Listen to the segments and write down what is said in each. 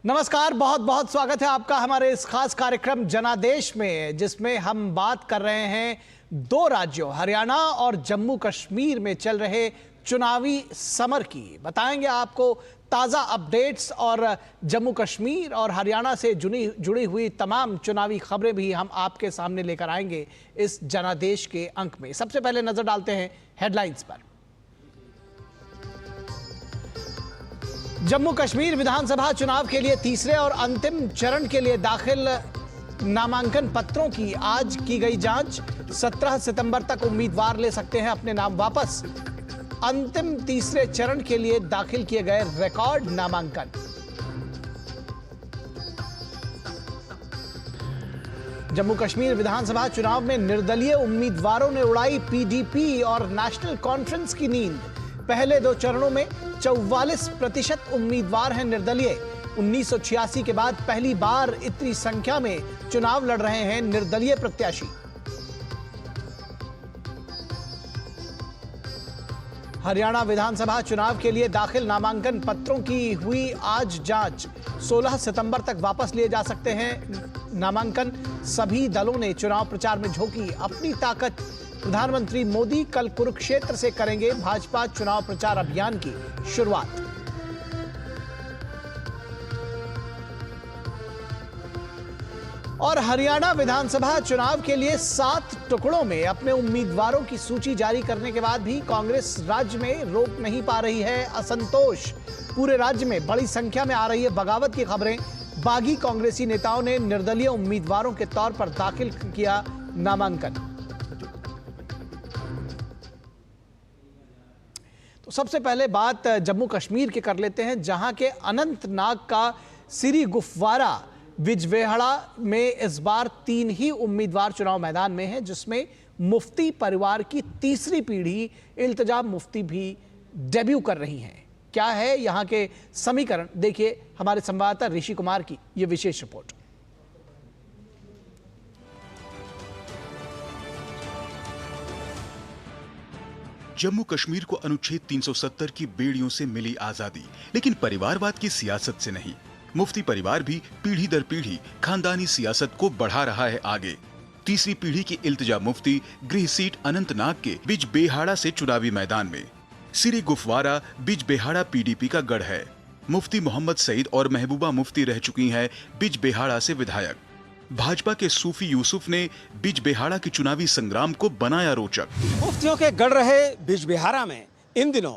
नमस्कार, बहुत बहुत स्वागत है आपका हमारे इस खास कार्यक्रम जनादेश में, जिसमें हम बात कर रहे हैं दो राज्यों हरियाणा और जम्मू कश्मीर में चल रहे चुनावी समर की। बताएंगे आपको ताज़ा अपडेट्स और जम्मू कश्मीर और हरियाणा से जुड़ी हुई तमाम चुनावी खबरें भी हम आपके सामने लेकर आएंगे इस जनादेश के अंक में। सबसे पहले नजर डालते हैं हेडलाइंस पर। जम्मू कश्मीर विधानसभा चुनाव के लिए तीसरे और अंतिम चरण के लिए दाखिल नामांकन पत्रों की आज की गई जांच। 17 सितंबर तक उम्मीदवार ले सकते हैं अपने नाम वापस। अंतिम तीसरे चरण के लिए दाखिल किए गए रिकॉर्ड नामांकन। जम्मू कश्मीर विधानसभा चुनाव में निर्दलीय उम्मीदवारों ने उड़ाई पीडीपी और नेशनल कॉन्फ्रेंस की नींद। पहले दो चरणों में 44% उम्मीदवार हैं निर्दलीय। 1986 के बाद पहली बार इतनी संख्या में चुनाव लड़ रहे हैं निर्दलीय प्रत्याशी। हरियाणा विधानसभा चुनाव के लिए दाखिल नामांकन पत्रों की हुई आज जांच। 16 सितंबर तक वापस लिए जा सकते हैं नामांकन। सभी दलों ने चुनाव प्रचार में झोंकी अपनी ताकत। प्रधानमंत्री मोदी कल कुरुक्षेत्र से करेंगे भाजपा चुनाव प्रचार अभियान की शुरुआत। और हरियाणा विधानसभा चुनाव के लिए 7 टुकड़ों में अपने उम्मीदवारों की सूची जारी करने के बाद भी कांग्रेस राज्य में रोक नहीं पा रही है असंतोष। पूरे राज्य में बड़ी संख्या में आ रही है बगावत की खबरें। बागी कांग्रेसी नेताओं ने निर्दलीय उम्मीदवारों के तौर पर दाखिल किया नामांकन। तो सबसे पहले बात जम्मू कश्मीर की कर लेते हैं, जहां के अनंतनाग का सिरी गुफवारा बिजबेहड़ा में इस बार 3 ही उम्मीदवार चुनाव मैदान में हैं, जिसमें मुफ्ती परिवार की तीसरी पीढ़ी इल्तिजा मुफ्ती भी डेब्यू कर रही हैं। क्या है यहां के समीकरण, देखिए हमारे संवाददाता ऋषि कुमार की यह विशेष रिपोर्ट। जम्मू कश्मीर को अनुच्छेद 370 की बेड़ियों से मिली आजादी, लेकिन परिवारवाद की सियासत से नहीं। मुफ्ती परिवार भी पीढ़ी दर पीढ़ी खानदानी सियासत को बढ़ा रहा है आगे। तीसरी पीढ़ी की इल्तिजा मुफ्ती गृह सीट अनंतनाग के बिजबेहाड़ा से चुनावी मैदान में। सिरी गुफवारा बिजबेहाड़ा पीडीपी का गढ़ है। मुफ्ती मोहम्मद सईद और महबूबा मुफ्ती रह चुकी हैं बिजबेहाड़ा से विधायक। भाजपा के सूफी यूसुफ ने बिजबेहाड़ा की चुनावी संग्राम को बनाया रोचक। मुफ्तियों के गढ़ रहे बिजबेहाड़ा में इन दिनों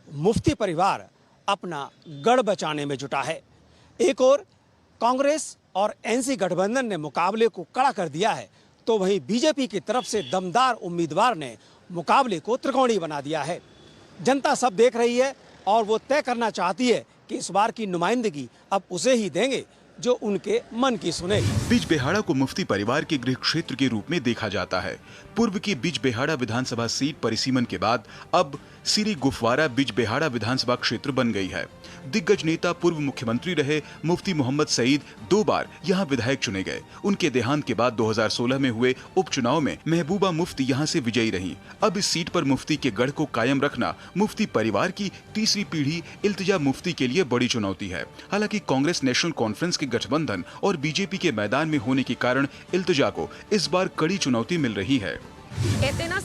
मुफ्ती परिवार अपना गढ़ बचाने में जुटा है। एक ओर कांग्रेस और एनसी गठबंधन ने मुकाबले को कड़ा कर दिया है, तो वहीं बीजेपी की तरफ से दमदार उम्मीदवार ने मुकाबले को त्रिकोणीय बना दिया है। जनता सब देख रही है और वो तय करना चाहती है कि इस बार की नुमाइंदगी अब उसे ही देंगे जो उनके मन की सुने। बिजबेहाड़ा को मुफ्ती परिवार के गृह क्षेत्र के रूप में देखा जाता है। पूर्व की बिजबेहाड़ा विधानसभा सीट परिसीमन के बाद अब सिरी गुफवारा बिजबेहाड़ा विधानसभा क्षेत्र बन गई है। दिग्गज नेता पूर्व मुख्यमंत्री रहे मुफ्ती मोहम्मद सईद 2 बार यहां विधायक चुने गए। उनके देहांत के बाद 2016 में हुए उपचुनाव में महबूबा मुफ्ती यहां से विजयी रहीं। अब इस सीट पर मुफ्ती के गढ़ को कायम रखना मुफ्ती परिवार की तीसरी पीढ़ी इल्तिजा मुफ्ती के लिए बड़ी चुनौती है। हालांकि कांग्रेस नेशनल कॉन्फ्रेंस के गठबंधन और बीजेपी के मैदान में होने के कारण इल्तिजा को इस बार कड़ी चुनौती मिल रही है। कहते ना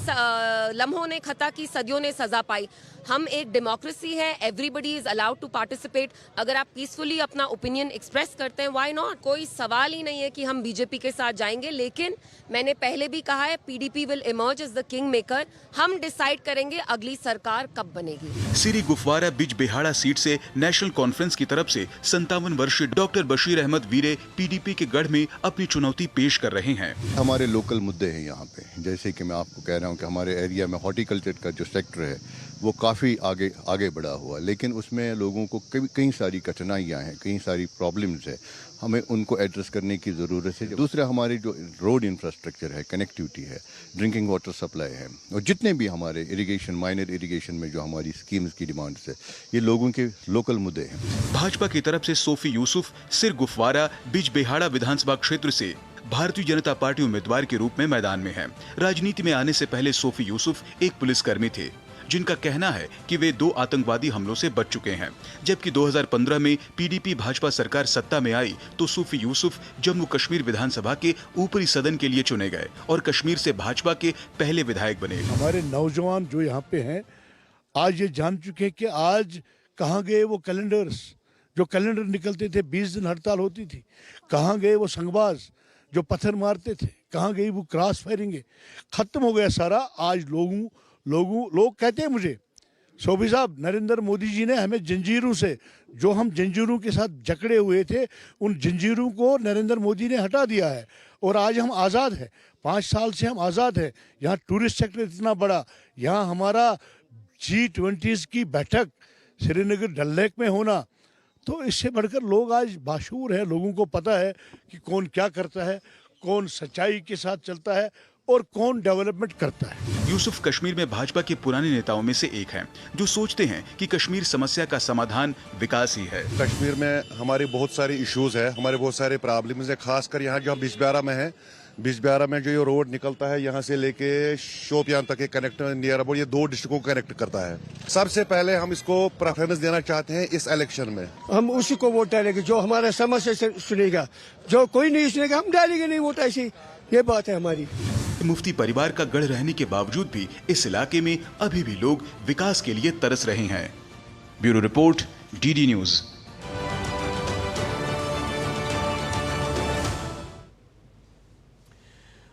लम्हों ने खता की, सदियों ने सजा पाई। हम एक डेमोक्रेसी है, everybody is allowed to participate. अगर आप पीसफुली अपना ओपिनियन एक्सप्रेस करते हैं, व्हाई नॉट। कोई सवाल ही नहीं है कि हम बीजेपी के साथ जाएंगे, लेकिन मैंने पहले भी कहा है PDP will emerge as the king maker. हम डिसाइड करेंगे अगली सरकार कब बनेगी। सिरी गुफवारा बिजबेहाड़ा सीट से नेशनल कॉन्फ्रेंस की तरफ से 57 वर्षीय डॉक्टर बशीर अहमद वीरे पीडीपी के गढ़ में अपनी चुनौती पेश कर रहे हैं। हमारे लोकल मुद्दे हैं यहाँ पे, जैसे कि मैं आपको कह रहा हूँ कि हमारे एरिया में हॉर्टिकल्चर का जो सेक्टर है वो काफ़ी आगे बढ़ा हुआ, लेकिन उसमें लोगों को कई सारी कठिनाइयाँ हैं, कई सारी प्रॉब्लम्स है। हमें उनको एड्रेस करने की ज़रूरत है। दूसरा हमारे जो रोड इंफ्रास्ट्रक्चर है, कनेक्टिविटी है, ड्रिंकिंग वाटर सप्लाई है, और जितने भी हमारे इरिगेशन, माइनर इरिगेशन में जो हमारी स्कीम्स की डिमांड्स है, ये लोगों के लोकल मुद्दे हैं। भाजपा की तरफ से सूफी यूसुफ सिर गुफवारा बिजबेहाड़ा विधानसभा क्षेत्र से भारतीय जनता पार्टी उम्मीदवार के रूप में मैदान में है। राजनीति में आने से पहले सूफी यूसुफ एक पुलिसकर्मी थे। जिनका कहना है कि वे 2 आतंकवादी हमलों से बच चुके हैं। जबकि 2015 में पीडीपी भाजपा सरकार सत्ता में आई तो सूफी यूसुफ जम्मू कश्मीर विधानसभा के ऊपरी सदन के लिए चुने गए और कश्मीर से भाजपा के पहले विधायक बने। हमारे नौजवान जो यहाँ पे हैं आज ये जान चुके हैं कि आज कहाँ गए वो कैलेंडर्स, जो कैलेंडर निकलते थे 20 दिन हड़ताल होती थी, कहाँ गए वो संगबाज जो पत्थर मारते थे, कहाँ गई वो क्रॉस फायरिंग, खत्म हो गया सारा। आज लोग कहते हैं मुझे, शोभी साहब नरेंद्र मोदी जी ने हमें जंजीरों से, जो हम जंजीरों के साथ जकड़े हुए थे, उन जंजीरों को नरेंद्र मोदी ने हटा दिया है और आज हम आज़ाद हैं। 5 साल से हम आज़ाद हैं। यहाँ टूरिस्ट सेक्टर इतना बड़ा, यहाँ हमारा G20 की बैठक श्रीनगर डल लेक में होना, तो इससे बढ़कर लोग आज बाशूर है। लोगों को पता है कि कौन क्या करता है, कौन सच्चाई के साथ चलता है और कौन डेवलपमेंट करता है। यूसुफ कश्मीर में भाजपा के पुराने नेताओं में से एक हैं, जो सोचते हैं कि कश्मीर समस्या का समाधान विकास ही है। कश्मीर में हमारे बहुत सारे इश्यूज है, हमारे बहुत सारे प्रॉब्लम्स है, खासकर यहाँ जो हम बिजबिहारा में है, बिजबिहारा में जो ये रोड निकलता है यहाँ से लेके शोपियां तक कनेक्ट नियर अबाउट ये 2 डिस्ट्रिक्टों को कनेक्ट करता है। सबसे पहले हम इसको प्रेफरेंस देना चाहते हैं इस इलेक्शन में। हम उसी को वोट डालेंगे जो हमारा समस्या से सुनेगा, जो कोई नहीं सुनेगा हम डालेंगे नहीं वोट, ऐसी ये बात है हमारी। मुफ्ती परिवार का गढ़ रहने के बावजूद भी इस इलाके में अभी भी लोग विकास के लिए तरस रहे हैं। Bureau report, DD news.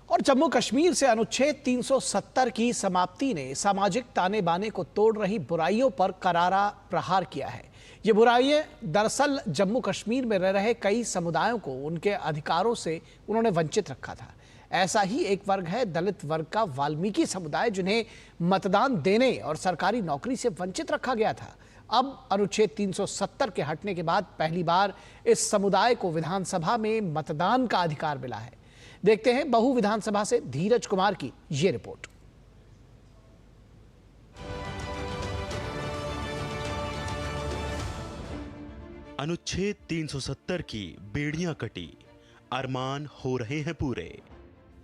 और जम्मू कश्मीर से अनुच्छेद 370 की समाप्ति ने सामाजिक ताने बाने को तोड़ रही बुराइयों पर करारा प्रहार किया है। ये बुराइयां दरअसल जम्मू कश्मीर में रह रहे कई समुदायों को उनके अधिकारों से उन्होंने वंचित रखा था। ऐसा ही एक वर्ग है दलित वर्ग का वाल्मीकि समुदाय, जिन्हें मतदान देने और सरकारी नौकरी से वंचित रखा गया था। अब अनुच्छेद 370 के हटने के बाद पहली बार इस समुदाय को विधानसभा में मतदान का अधिकार मिला है। देखते हैं बहु विधानसभा से धीरज कुमार की ये रिपोर्ट। अनुच्छेद 370 की बेड़ियां कटी, अरमान हो रहे हैं पूरे।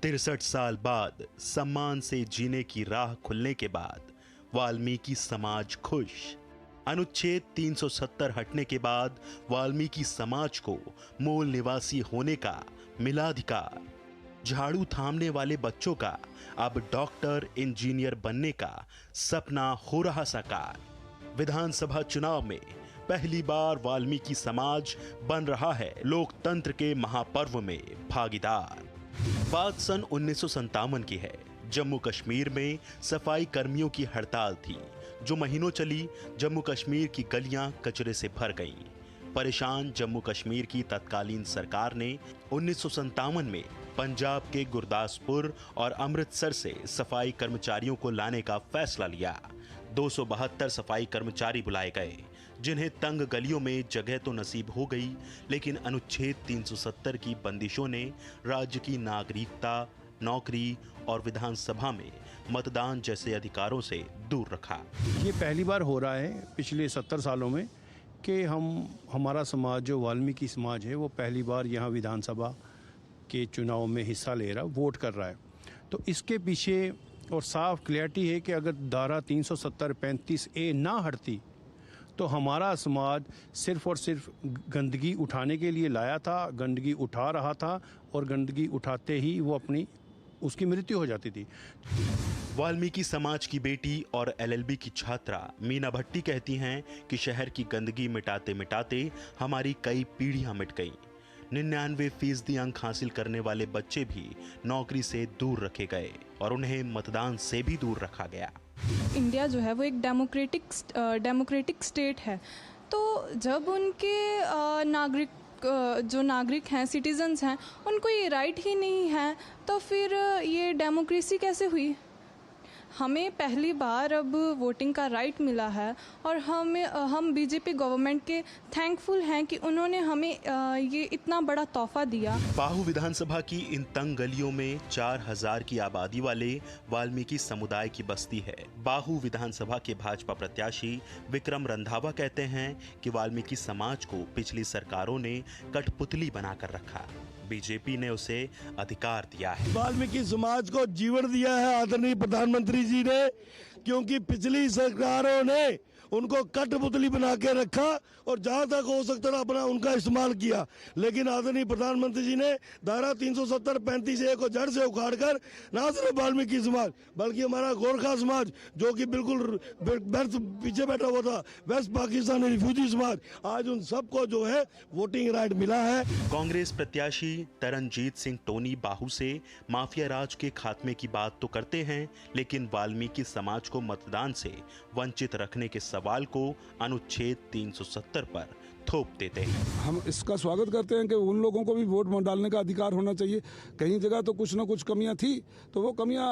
63 साल बाद सम्मान से जीने की राह खुलने के बाद वाल्मीकि समाज खुश। अनुच्छेद 370 हटने के बाद वाल्मीकि समाज को मूल निवासी होने का मिला अधिकार। झाड़ू थामने वाले बच्चों का अब डॉक्टर इंजीनियर बनने का सपना हो रहा साकार। विधानसभा चुनाव में पहली बार वाल्मीकि समाज बन रहा है लोकतंत्र के महापर्व में भागीदार। बात सन 1957 की है। जम्मू कश्मीर में सफाई कर्मियों की हड़ताल थी जो महीनों चली। जम्मू कश्मीर की गलियां कचरे से भर गईं। परेशान जम्मू कश्मीर की तत्कालीन सरकार ने 1957 में पंजाब के गुरदासपुर और अमृतसर से सफाई कर्मचारियों को लाने का फैसला लिया। 272 सफाई कर्मचारी बुलाए गए, जिन्हें तंग गलियों में जगह तो नसीब हो गई, लेकिन अनुच्छेद 370 की बंदिशों ने राज्य की नागरिकता, नौकरी और विधानसभा में मतदान जैसे अधिकारों से दूर रखा। ये पहली बार हो रहा है पिछले 70 सालों में कि हमारा समाज जो वाल्मीकि समाज है वो पहली बार यहाँ विधानसभा के चुनाव में हिस्सा ले रहा, वोट कर रहा है। तो इसके पीछे और साफ क्लैरिटी है कि अगर धारा 370-35A ना हटती तो हमारा समाज सिर्फ और सिर्फ गंदगी उठाने के लिए लाया था, गंदगी उठा रहा था और गंदगी उठाते ही वो उसकी मृत्यु हो जाती थी। वाल्मीकि समाज की बेटी और LLB की छात्रा मीना भट्टी कहती हैं कि शहर की गंदगी मिटाते मिटाते हमारी कई पीढ़ियां मिट गईं। 99% अंक हासिल करने वाले बच्चे भी नौकरी से दूर रखे गए और उन्हें मतदान से भी दूर रखा गया। इंडिया जो है वो एक डेमोक्रेटिक स्टेट है, तो जब उनके जो नागरिक हैं, सिटीजन्स हैं, उनको ये राइट ही नहीं है तो फिर ये डेमोक्रेसी कैसे हुई। हमें पहली बार अब वोटिंग का राइट मिला है और हम बीजेपी गवर्नमेंट के थैंकफुल हैं कि उन्होंने हमें ये इतना बड़ा तोहफा दिया। बाहू विधानसभा की इन तंग गलियों में 4000 की आबादी वाले वाल्मीकि समुदाय की बस्ती है। बाहू विधानसभा के भाजपा प्रत्याशी विक्रम रंधावा कहते हैं कि वाल्मीकि समाज को पिछली सरकारों ने कठपुतली बनाकर रखा। बीजेपी ने उसे अधिकार दिया है। वाल्मीकि समाज को जीवन दिया है आदरणीय प्रधानमंत्री जी ने, क्योंकि पिछली सरकारों ने उनको कठपुतली बना के रखा और जहां तक हो सकता था अपना उनका इस्तेमाल किया। लेकिन आदरणीय प्रधानमंत्री जी ने धारा 370 35A को जड़ से उखाड़कर ना सिर्फ वाल्मीकि समाज बल्कि हमारा गोरखा समाज जो कि बिल्कुल पीछे बैठा हुआ था, वेस्ट पाकिस्तानी रिफ्यूजी समाज, आज उन सबको जो है वोटिंग राइट मिला है। कांग्रेस प्रत्याशी तरनजीत सिंह टोनी बाहू से माफिया राज के खात्मे की बात तो करते हैं, लेकिन वाल्मीकि समाज को मतदान से वंचित रखने के सवाल को अनुच्छेद 370 पर थोप देते हैं। हम इसका स्वागत करते हैं कि उन लोगों को भी वोट डालने का अधिकार होना चाहिए। कहीं जगह तो कुछ ना कुछ कमियां थी, तो वो कमियां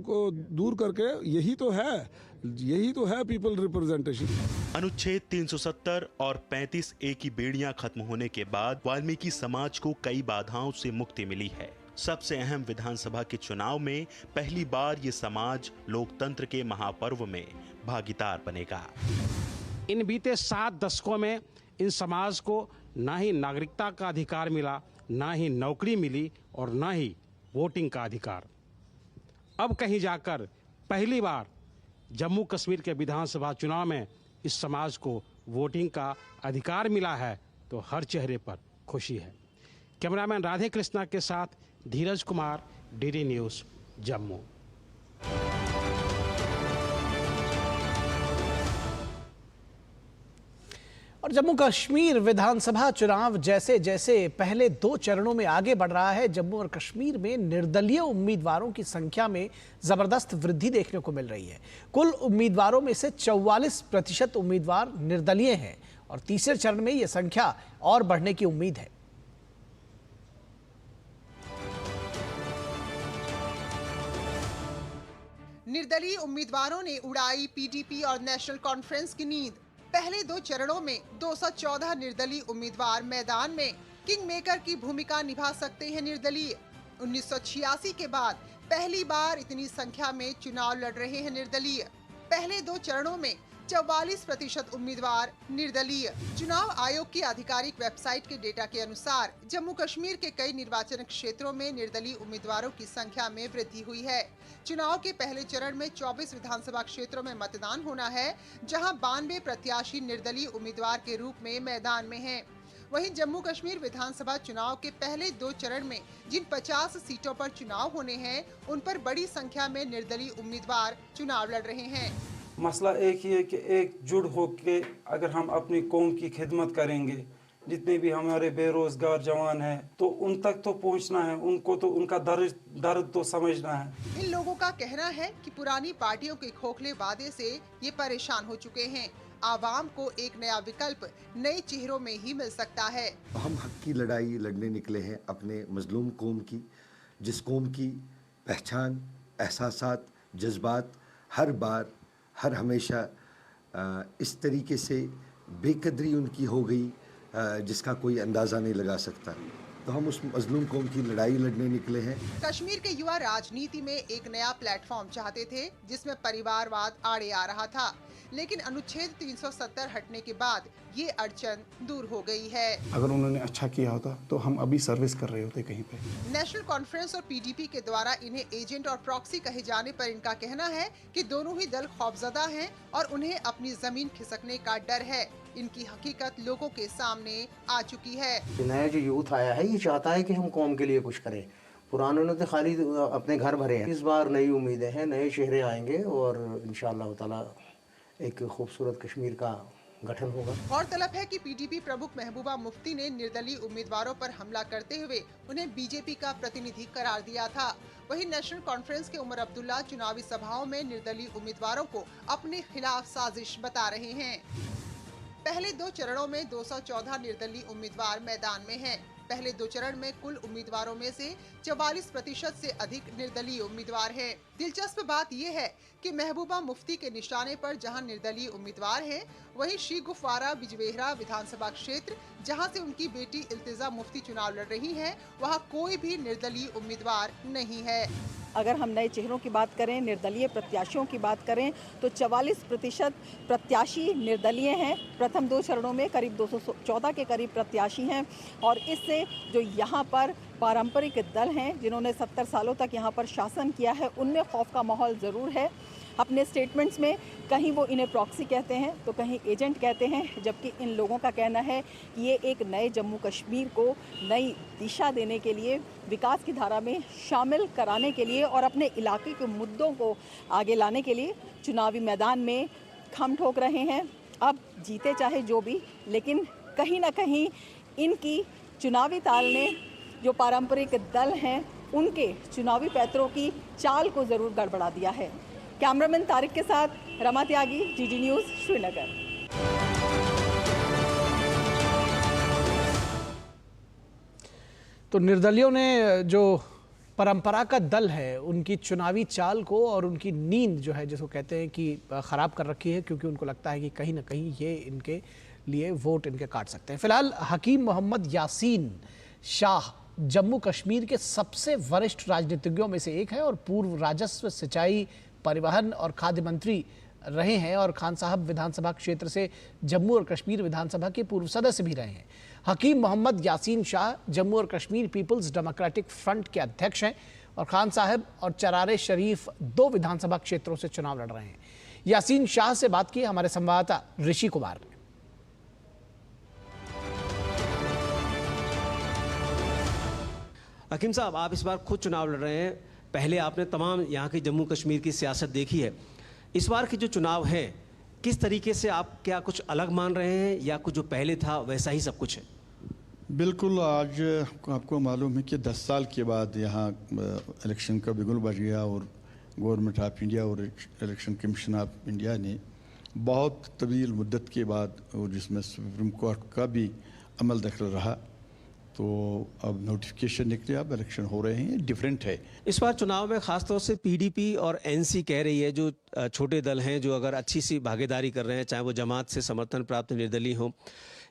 को दूर करके यही तो है पीपल रिप्रेजेंटेशन। अनुच्छेद 370 और 35A की बेड़ियां खत्म होने के बाद वाल्मीकि समाज को कई बाधाओं से मुक्ति मिली है। सबसे अहम विधानसभा के चुनाव में पहली बार ये समाज लोकतंत्र के महापर्व में भागीदार बनेगा। इन बीते 7 दशकों में इन समाज को ना ही नागरिकता का अधिकार मिला, ना ही नौकरी मिली और ना ही वोटिंग का अधिकार। अब कहीं जाकर पहली बार जम्मू कश्मीर के विधानसभा चुनाव में इस समाज को वोटिंग का अधिकार मिला है, तो हर चेहरे पर खुशी है। कैमरामैन राधे कृष्णा के साथ धीरज कुमार, DD न्यूज़, जम्मू। और जम्मू कश्मीर विधानसभा चुनाव जैसे जैसे पहले 2 चरणों में आगे बढ़ रहा है, जम्मू और कश्मीर में निर्दलीय उम्मीदवारों की संख्या में जबरदस्त वृद्धि देखने को मिल रही है। कुल उम्मीदवारों में से 44% उम्मीदवार निर्दलीय हैं और तीसरे चरण में यह संख्या और बढ़ने की उम्मीद है। निर्दलीय उम्मीदवारों ने उड़ाई PDP और नेशनल कॉन्फ्रेंस की नींद। पहले 2 चरणों में 214 निर्दलीय उम्मीदवार मैदान में। किंग मेकर की भूमिका निभा सकते हैं निर्दलीय। 1986 के बाद पहली बार इतनी संख्या में चुनाव लड़ रहे हैं निर्दलीय। पहले 2 चरणों में 44% उम्मीदवार निर्दलीय। चुनाव आयोग की आधिकारिक वेबसाइट के डेटा के अनुसार जम्मू कश्मीर के कई निर्वाचन क्षेत्रों में निर्दलीय उम्मीदवारों की संख्या में वृद्धि हुई है। चुनाव के पहले चरण में 24 विधानसभा क्षेत्रों में मतदान होना है, जहां 92 प्रत्याशी निर्दलीय उम्मीदवार के रूप में मैदान में हैं। वहीं जम्मू कश्मीर विधानसभा चुनाव के पहले 2 चरण में जिन 50 सीटों पर चुनाव होने हैं, उन पर बड़ी संख्या में निर्दलीय उम्मीदवार चुनाव लड़ रहे हैं। मसला एक ही है कि एकजुट होकर अगर हम अपनी कौम की खिदमत करेंगे, जितने भी हमारे बेरोजगार जवान हैं, तो उन तक तो पहुंचना है, उनको तो उनका दर्द तो समझना है। इन लोगों का कहना है कि पुरानी पार्टियों के खोखले वादे से ये परेशान हो चुके हैं। आवाम को एक नया विकल्प नए चेहरों में ही मिल सकता है। हम हक की लड़ाई लड़ने निकले हैं अपने मजलूम कौम की, जिस कौम की पहचान, एहसासात, जज्बात हर हमेशा इस तरीके से बेकदरी उनकी हो गई जिसका कोई अंदाज़ा नहीं लगा सकता। तो हम उस मजलूम कौम की लड़ाई लड़ने निकले हैं। कश्मीर के युवा राजनीति में एक नया प्लेटफॉर्म चाहते थे, जिसमें परिवारवाद आड़े आ रहा था, लेकिन अनुच्छेद 370 हटने के बाद ये अड़चन दूर हो गई है। अगर उन्होंने अच्छा किया होता तो हम अभी सर्विस कर रहे होते कहीं पे। नेशनल कॉन्फ्रेंस और PDP के द्वारा इन्हें एजेंट और प्रॉक्सी कहे जाने पर इनका कहना है कि दोनों ही दल खौफजदा हैं और उन्हें अपनी जमीन खिसकने का डर है। इनकी हकीकत लोगों के सामने आ चुकी है। नया जो यूथ आया है, ये चाहता है कि हम कौम के लिए कुछ करें। पुरानों ने तो खाली अपने घर भरे हैं। इस बार नई उम्मीदें हैं, नए चेहरे आएंगे और इंशाअल्लाह ताला एक खूबसूरत कश्मीर का गठन होगा। गौरतलब है कि PDP प्रमुख महबूबा मुफ्ती ने निर्दलीय उम्मीदवारों पर हमला करते हुए उन्हें BJP का प्रतिनिधि करार दिया था। वहीं नेशनल कॉन्फ्रेंस के उमर अब्दुल्ला चुनावी सभाओं में निर्दलीय उम्मीदवारों को अपने खिलाफ साजिश बता रहे हैं। पहले 2 चरणों में 214 निर्दलीय उम्मीदवार मैदान में हैं। पहले 2 चरण में कुल उम्मीदवारों में से 44% से अधिक निर्दलीय उम्मीदवार हैं। दिलचस्प बात यह है कि महबूबा मुफ्ती के निशाने पर जहां निर्दलीय उम्मीदवार हैं, वहीं श्री गुफवारा बिजबेहरा विधानसभा क्षेत्र, जहां से उनकी बेटी इल्तिजा मुफ्ती चुनाव लड़ रही हैं, वहां कोई भी निर्दलीय उम्मीदवार नहीं है। अगर हम नए चेहरों की बात करें, निर्दलीय प्रत्याशियों की बात करें, तो 44% प्रत्याशी निर्दलीय हैं। प्रथम 2 चरणों में करीब 214 के करीब प्रत्याशी हैं और इससे से जो यहाँ पर पारंपरिक दल हैं जिन्होंने 70 सालों तक यहाँ पर शासन किया है, उनमें खौफ का माहौल ज़रूर है। अपने स्टेटमेंट्स में कहीं वो इन्हें प्रॉक्सी कहते हैं तो कहीं एजेंट कहते हैं, जबकि इन लोगों का कहना है कि ये एक नए जम्मू कश्मीर को नई दिशा देने के लिए, विकास की धारा में शामिल कराने के लिए और अपने इलाके के मुद्दों को आगे लाने के लिए चुनावी मैदान में खम ठोक रहे हैं। अब जीते चाहे जो भी, लेकिन कहीं ना कहीं इनकी चुनावी ताल ने जो पारंपरिक दल हैं उनके चुनावी पैतरों की चाल को ज़रूर गड़बड़ा दिया है। कैमरामैन तारिक के साथ रमा त्यागी, जीडी न्यूज़, श्रीनगर। तो निर्दलियों ने जो परंपरा का दल है उनकी चुनावी चाल को और उनकी नींद जो है, जिसको कहते हैं कि ख़राब कर रखी है, क्योंकि उनको लगता है कि कहीं ना कहीं ये इनके लिए वोट इनके काट सकते हैं। फिलहाल हकीम मोहम्मद यासीन शाह जम्मू कश्मीर के सबसे वरिष्ठ राजनीतिज्ञों में से एक है और पूर्व राजस्व, सिंचाई, परिवहन और खाद्य मंत्री रहे हैं और खान साहब विधानसभा क्षेत्र से जम्मू और कश्मीर विधानसभा के पूर्व सदस्य भी रहे हैं। हकीम मोहम्मद यासीन शाह जम्मू और कश्मीर पीपल्स डेमोक्रेटिक फ्रंट के अध्यक्ष हैं और खान साहब और चरारे शरीफ 2 विधानसभा क्षेत्रों से चुनाव लड़ रहे हैं। यासीन शाह से बात की हमारे संवाददाता ऋषि कुमार ने। हकीम साहब, आप इस बार खुद चुनाव लड़ रहे हैं। पहले आपने तमाम यहाँ की जम्मू कश्मीर की सियासत देखी है। इस बार के जो चुनाव हैं, किस तरीके से आप क्या कुछ अलग मान रहे हैं या कुछ जो पहले था वैसा ही सब कुछ है? बिल्कुल, आज आपको मालूम है कि 10 साल के बाद यहाँ इलेक्शन का बिगुल बज गया और गवर्नमेंट ऑफ इंडिया और इलेक्शन कमीशन ऑफ इंडिया ने बहुत तवील मुद्दत के बाद, और जिसमें सुप्रीम कोर्ट का भी अमल दखल रहा, तो अब नोटिफिकेशन निकले, अब इलेक्शन हो रहे हैं। डिफरेंट है इस बार चुनाव में खासतौर से पीडीपी और एनसी कह रही है, जो छोटे दल हैं जो अगर अच्छी सी भागीदारी कर रहे हैं, चाहे वो जमात से समर्थन प्राप्त निर्दलीय हो,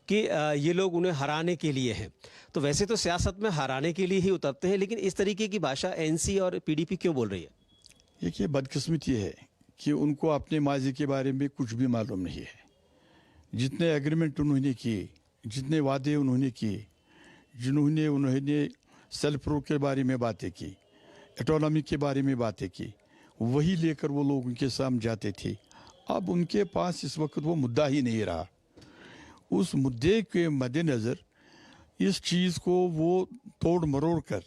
कि ये लोग उन्हें हराने के लिए हैं। तो वैसे तो सियासत में हराने के लिए ही उतरते हैं, लेकिन इस तरीके की भाषा एनसी और पीडीपी क्यों बोल रही है? देखिए, बदकिस्मती है कि उनको अपने माजी के बारे में कुछ भी मालूम नहीं है। जितने एग्रीमेंट उन्होंने किए, जितने वादे उन्होंने किए, उन्होंने सेल्फ रूल के बारे में बातें की, ऑटोनॉमी के बारे में बातें की, वही लेकर वो लोग उनके सामने जाते थे। अब उनके पास इस वक्त वो मुद्दा ही नहीं रहा। उस मुद्दे के मद्देनज़र इस चीज़ को वो तोड़ मरोड़ कर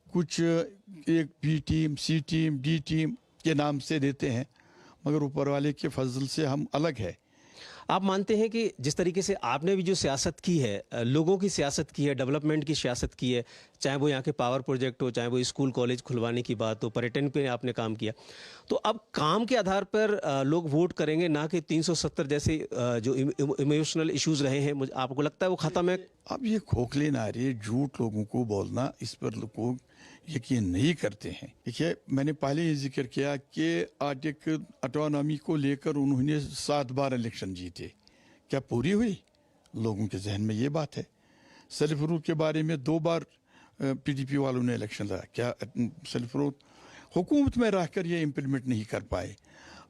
कुछ एक बी टीम, सी टीम, डी टीम के नाम से देते हैं, मगर ऊपर वाले के फजल से हम अलग है। आप मानते हैं कि जिस तरीके से आपने भी जो सियासत की है, लोगों की सियासत की है, डेवलपमेंट की सियासत की है, चाहे वो यहाँ के पावर प्रोजेक्ट हो, चाहे वो स्कूल कॉलेज खुलवाने की बात हो, पर्यटन पे आपने काम किया, तो अब काम के आधार पर लोग वोट करेंगे, ना कि 370 जैसे जो इमोशनल इश्यूज रहे हैं, मुझे आपको लगता है वो खत्म है? अब ये खोखले नारे, झूठ लोगों को बोलना, इस पर लोग यकीन नहीं करते हैं। देखिए, मैंने पहले ही जिक्र किया कि आर्टिक ऑटोनॉमी को लेकर उन्होंने 7 बार इलेक्शन जीते। क्या पूरी हुई? लोगों के जहन में ये बात है। सेल्फ रूल के बारे में 2 बार पीडीपी वालों ने इलेक्शन लड़ा। क्या सेल्फ रूल हुकूमत में रहकर ये इम्प्लीमेंट नहीं कर पाए?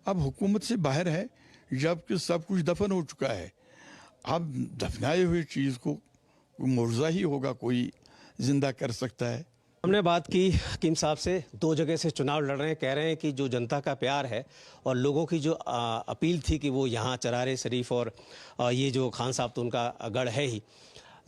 अब हुकूमत से बाहर है, जबकि सब कुछ दफन हो चुका है। अब दफनाए हुए चीज़ को मुर्जा ही होगा कोई जिंदा कर सकता है। हमने बात की हकीम साहब से, 2 जगह से चुनाव लड़ रहे हैं, कह रहे हैं कि जो जनता का प्यार है और लोगों की जो अपील थी कि वो यहाँ चरारे शरीफ और ये जो खान साहब, तो उनका गढ़ है ही,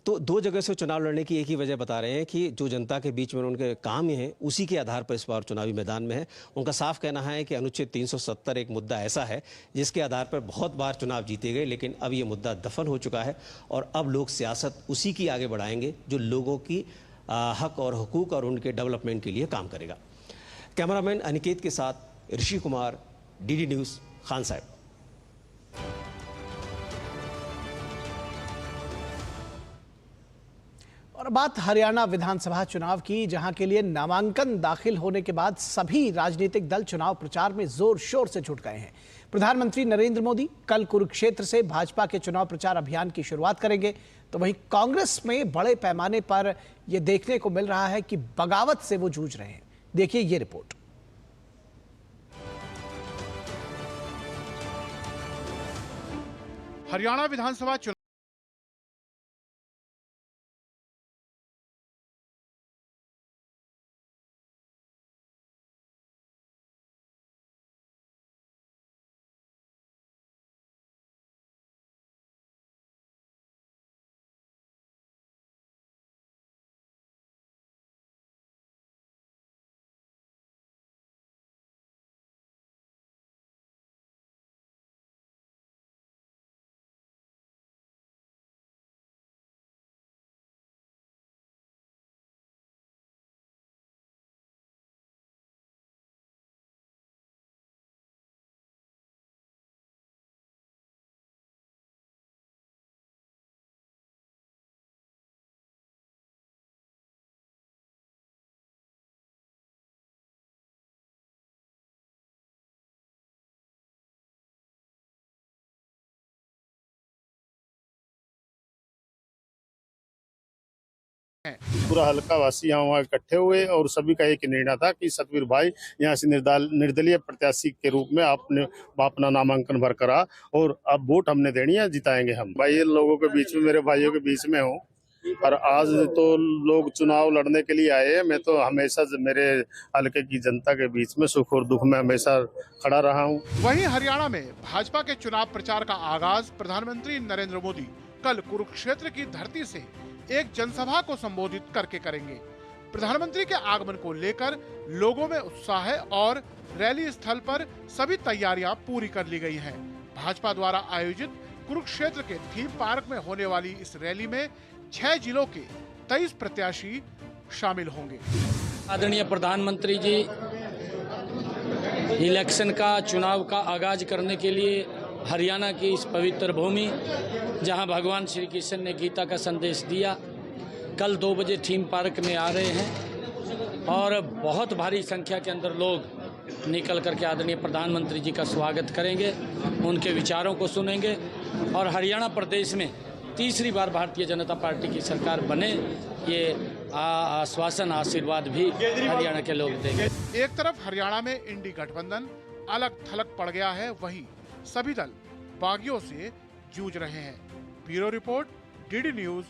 तो 2 जगह से चुनाव लड़ने की एक ही वजह बता रहे हैं कि जो जनता के बीच में उनके काम हैं, उसी के आधार पर इस बार चुनावी मैदान में है। उनका साफ कहना है कि अनुच्छेद 370 एक मुद्दा ऐसा है जिसके आधार पर बहुत बार चुनाव जीते गए, लेकिन अब ये मुद्दा दफन हो चुका है और अब लोग सियासत उसी की आगे बढ़ाएंगे जो लोगों की हक और हुकूक और उनके डेवलपमेंट के लिए काम करेगा। कैमरामैन अनिकेत के साथ ऋषि कुमार, डीडी न्यूज़, खान साहब। और बात हरियाणा विधानसभा चुनाव की, जहां के लिए नामांकन दाखिल होने के बाद सभी राजनीतिक दल चुनाव प्रचार में जोर शोर से जुट गए हैं। प्रधानमंत्री नरेंद्र मोदी कल कुरुक्षेत्र से भाजपा के चुनाव प्रचार अभियान की शुरुआत करेंगे, तो वहीं कांग्रेस में बड़े पैमाने पर यह देखने को मिल रहा है कि बगावत से वो जूझ रहे हैं। देखिए ये रिपोर्ट। हरियाणा विधानसभा पूरा हल्का वासी यहाँ वहाँ इकट्ठे हुए और सभी का एक निर्णय था कि सतवीर भाई यहाँ से निर्दलीय प्रत्याशी के रूप में आपने अपना नामांकन भर करा और अब वोट हमने देनी है, जिताएंगे हम। भाई ये लोगों के बीच में, मेरे भाइयों के बीच में हूँ और आज तो लोग चुनाव लड़ने के लिए आए हैं। मैं तो हमेशा मेरे हल्के की जनता के बीच में सुख और दुख में हमेशा खड़ा रहा हूँ। वहीं हरियाणा में भाजपा के चुनाव प्रचार का आगाज प्रधानमंत्री नरेंद्र मोदी कल कुरुक्षेत्र की धरती से एक जनसभा को संबोधित करके करेंगे। प्रधानमंत्री के आगमन को लेकर लोगों में उत्साह है और रैली स्थल पर सभी तैयारियां पूरी कर ली गई हैं। भाजपा द्वारा आयोजित कुरुक्षेत्र के थीम पार्क में होने वाली इस रैली में 6 जिलों के 23 प्रत्याशी शामिल होंगे। आदरणीय प्रधानमंत्री जी इलेक्शन का, चुनाव का आगाज करने के लिए हरियाणा की इस पवित्र भूमि, जहां भगवान श्री कृष्ण ने गीता का संदेश दिया, कल 2 बजे थीम पार्क में आ रहे हैं और बहुत भारी संख्या के अंदर लोग निकल करके आदरणीय प्रधानमंत्री जी का स्वागत करेंगे, उनके विचारों को सुनेंगे और हरियाणा प्रदेश में तीसरी बार भारतीय जनता पार्टी की सरकार बने, ये आश्वासन, आशीर्वाद भी हरियाणा के लोग देंगे। एक तरफ हरियाणा में इंडी गठबंधन अलग थलग पड़ गया है, वहीं सभी दल बागियों से जूझ रहे हैं। ब्यूरो रिपोर्ट, डीडी न्यूज,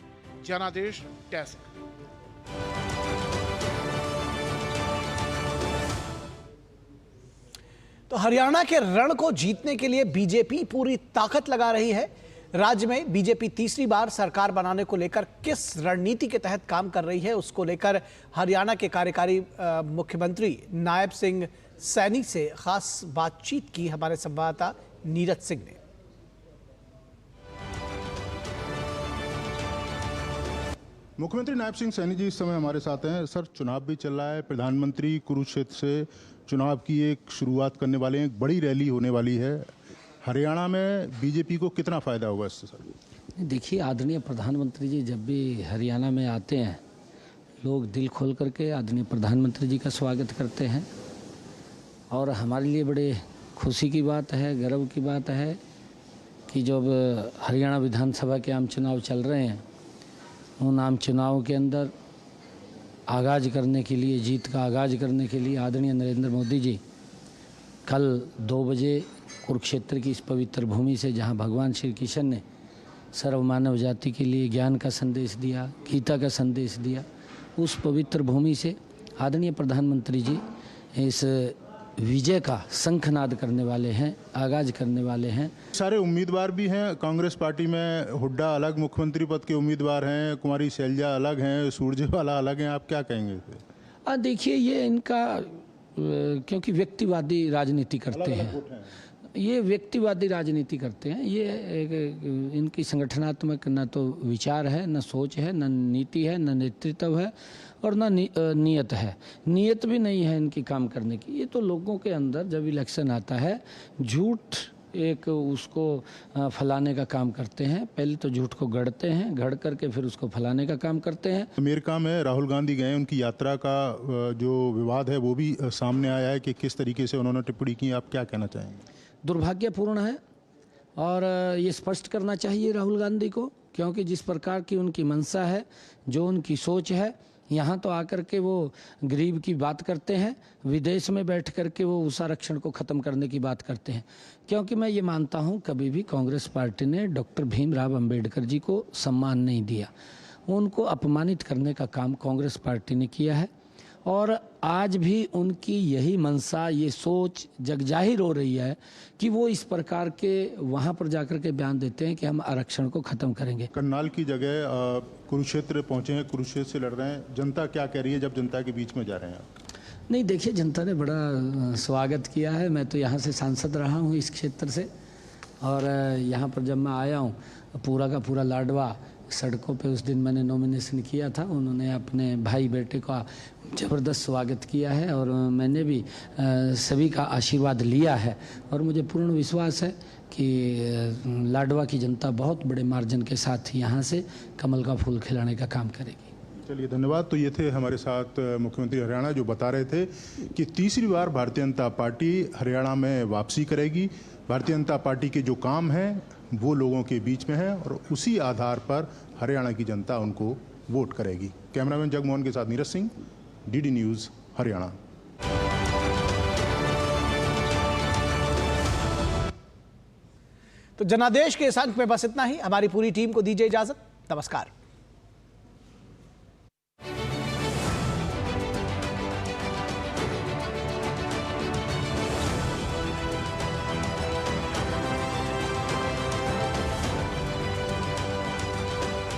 जनादेश डेस्क। तो हरियाणा के रण को जीतने के लिए बीजेपी पूरी ताकत लगा रही है। राज्य में बीजेपी तीसरी बार सरकार बनाने को लेकर किस रणनीति के तहत काम कर रही है, उसको लेकर हरियाणा के कार्यकारी मुख्यमंत्री नायब सिंह सैनी से खास बातचीत की हमारे संवाददाता नीरज सिंह ने। मुख्यमंत्री नायब सिंह सैनी जी इस समय हमारे साथ हैं। सर, चुनाव भी चल रहा है, प्रधानमंत्री कुरुक्षेत्र से चुनाव की एक शुरुआत करने वाले हैं, एक बड़ी रैली होने वाली है। हरियाणा में बीजेपी को कितना फायदा होगा इससे सर? देखिए, आदरणीय प्रधानमंत्री जी जब भी हरियाणा में आते हैं, लोग दिल खोल करके आदरणीय प्रधानमंत्री जी का स्वागत करते हैं और हमारे लिए बड़े खुशी की बात है, गर्व की बात है कि जब हरियाणा विधानसभा के आम चुनाव चल रहे हैं, उन आम चुनाव के अंदर आगाज करने के लिए, जीत का आगाज करने के लिए आदरणीय नरेंद्र मोदी जी कल 2 बजे कुरुक्षेत्र की इस पवित्र भूमि से, जहां भगवान श्री कृष्ण ने सर्वमानव जाति के लिए ज्ञान का संदेश दिया, गीता का संदेश दिया, उस पवित्र भूमि से आदरणीय प्रधानमंत्री जी इस विजय का शंखनाद करने वाले हैं, आगाज करने वाले हैं। सारे उम्मीदवार भी हैं कांग्रेस पार्टी में। हुड्डा अलग मुख्यमंत्री पद के उम्मीदवार हैं, कुमारी शैलजा अलग हैं, सुरजेवाला अलग हैं, आप क्या कहेंगे? देखिए, ये इनका क्योंकि व्यक्तिवादी राजनीति करते हैं, ये व्यक्तिवादी राजनीति करते हैं, ये इनकी संगठनात्मक न तो विचार है, न सोच है, न नीति है, न नेतृत्व है और न नियत है। नियत भी नहीं है इनकी काम करने की। ये तो लोगों के अंदर जब इलेक्शन आता है, झूठ एक उसको फैलाने का काम करते हैं। पहले तो झूठ को गढ़ते हैं, गढ़ करके फिर उसको फैलाने का काम करते हैं। अमेरिका में राहुल गांधी गए, उनकी यात्रा का जो विवाद है वो भी सामने आया है कि किस तरीके से उन्होंने टिप्पणी की, आप क्या कहना चाहेंगे? दुर्भाग्यपूर्ण है और ये स्पष्ट करना चाहिए राहुल गांधी को, क्योंकि जिस प्रकार की उनकी मंशा है, जो उनकी सोच है, यहाँ तो आकर के वो गरीब की बात करते हैं, विदेश में बैठ करके वो उस आरक्षण को ख़त्म करने की बात करते हैं। क्योंकि मैं ये मानता हूँ कभी भी कांग्रेस पार्टी ने डॉक्टर भीमराव अंबेडकर जी को सम्मान नहीं दिया, उनको अपमानित करने का काम कांग्रेस पार्टी ने किया है और आज भी उनकी यही मंशा, ये सोच जगजाहिर हो रही है कि वो इस प्रकार के वहाँ पर जाकर के बयान देते हैं कि हम आरक्षण को ख़त्म करेंगे। करनाल की जगह कुरुक्षेत्र पहुँचे हैं, कुरुक्षेत्र से लड़ रहे हैं, जनता क्या कह रही है जब जनता के बीच में जा रहे हैं आप? नहीं, देखिए, जनता ने बड़ा स्वागत किया है। मैं तो यहाँ से सांसद रहा हूँ इस क्षेत्र से और यहाँ पर जब मैं आया हूँ, पूरा का पूरा लाडवा सड़कों पे, उस दिन मैंने नॉमिनेशन किया था, उन्होंने अपने भाई बेटे का ज़बरदस्त स्वागत किया है और मैंने भी सभी का आशीर्वाद लिया है और मुझे पूर्ण विश्वास है कि लाडवा की जनता बहुत बड़े मार्जिन के साथ यहाँ से कमल का फूल खिलाने का काम करेगी। चलिए, धन्यवाद। तो ये थे हमारे साथ मुख्यमंत्री हरियाणा, जो बता रहे थे कि तीसरी बार भारतीय जनता पार्टी हरियाणा में वापसी करेगी। भारतीय जनता पार्टी के जो काम हैं वो लोगों के बीच में है और उसी आधार पर हरियाणा की जनता उनको वोट करेगी। कैमरामैन जगमोहन के साथ नीरज सिंह, डीडी न्यूज़, हरियाणा। तो जनादेश के इस अंक में बस इतना ही। हमारी पूरी टीम को दीजिए इजाजत। नमस्कार।